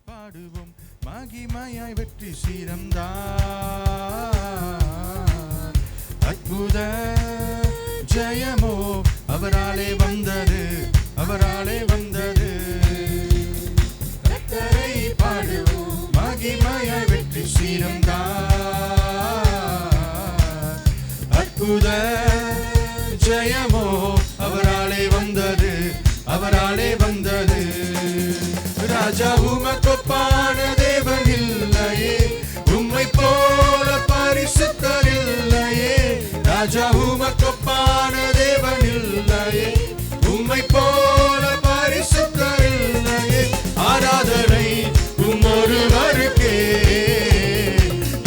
பாடுவோம் மகிமையாய் வெற்றி சீரம்தான் அற்புத ஜெயமோ அவராலே வந்தது அவராலே வந்தது கர்த்தரை பாடுவோம் மகிமையாய் வெற்றி சீரம்தான் அற்புத ஜெயமோ அவராலே வந்தது அவராலே வந்தது ராஜா உமக்கொப்பான தேவன் இல்லையே உம்மை போல பரிசுத்தர் இல்லையே ராஜா உமக்கொப்பான தேவன் இல்லையே உம்மை போல பரிசுத்தர் இல்லையே ஆராதனை உம்மொருவருக்கே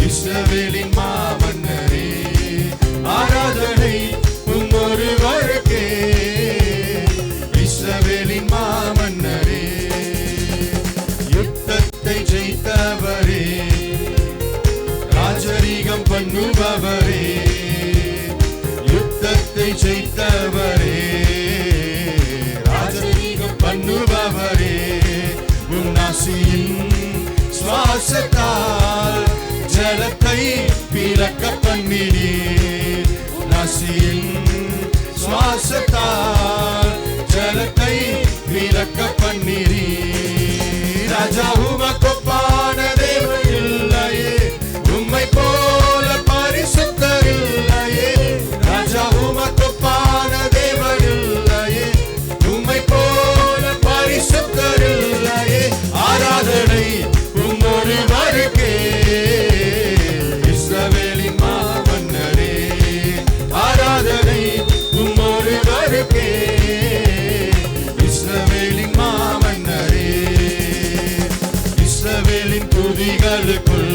இஸ்ரவேலின் மாமன்னரே ஆராதனை உம்மொருவருக்கே இஸ்ரவேலின் மாமன்னரே யுத்தத்தை ஜெயித்தவரே ராஜரீகம் பண்ணுபவரே யுத்தத்தை ஜெயித்தவரே ராஜரீகம் பண்ணுபவரே உன்னாசியின் சுவாசத்தால் ஜலத்தை பிறக்க பண்ணினீர் உன்னாசியின் சுவாசத்தால் ஜலத்தை பிறக்க பண்ணினீர் ராஜா உமக்கொப்பான தேவன் இல்லையே உம்மை போல பரிசுத்தர் இல்லையே ராஜா உமக்கொப்பான தேவன் இல்லையே உம்மை போல பரிசுத்தர் இல்லையே ஆராதனை உம்மொருவருக்கே இஸ்ரவேலின் மாமன்னரே ஆராதனை உம்மொருவருக்கே இஸ்ரவேலின் மாமன்னரே இஸ்ரவேலின் துதிகளுக்குள்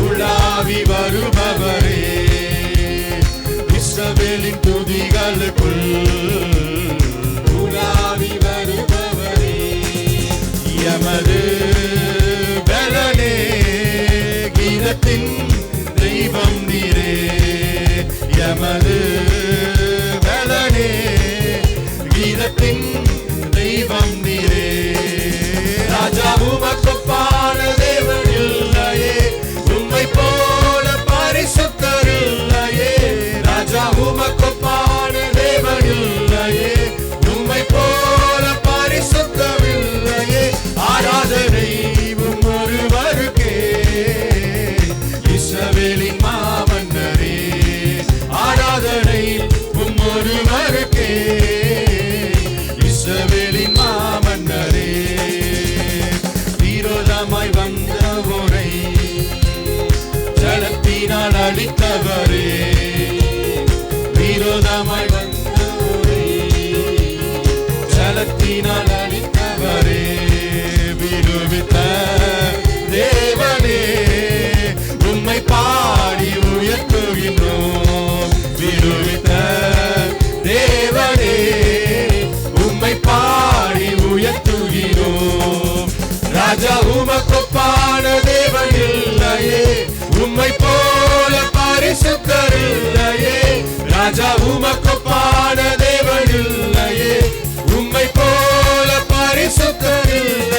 உலாவி வருபவரே இஸ்ரவேலின் துதிகளுக்குள் உலாவி வருபவரே எமது பலனே கீதத்தின் தெய்வம் நீரே எமது பலனே கீதத்தின் தெய்வம் நீரே ராஜா உமக்கொப்பான தேவன் இல்லையே உம்மை போல பரிசுத்தர் இல்லையே ராஜா உமக்கொப்பான தேவன் இல்லையே உம்மை போல பரிசுத்தர் இல்லையே ஆராதனை உம்மொருவருக்கே இஸ்ரவேலின் மாமன்னரே ஆராதனை உம்மொருவருக்கே இஸ்ரவேலின் மாமன்னரே விரோதமாய் வந்தவோரை ஜலத்தினால் அழித்தவரே விரோதமாய் வந்தவோரை ஜலத்தினால் அழித்தவரே விடுவித்த தேவனே உம்மை பாடி உயர்த்துகின்றோம் விடுவித்த தேவனே உம்மை பாடி உயர்த்துகிறோம் ராஜா உமக்கொப்பான தேவன் இல்லையே உம்மை போல பரிசுத்தர் இல்லையே ராஜா உமக்கொப்பான தேவன் இல்லையே உம்மை போல பரிசுத்தர் இல்லையே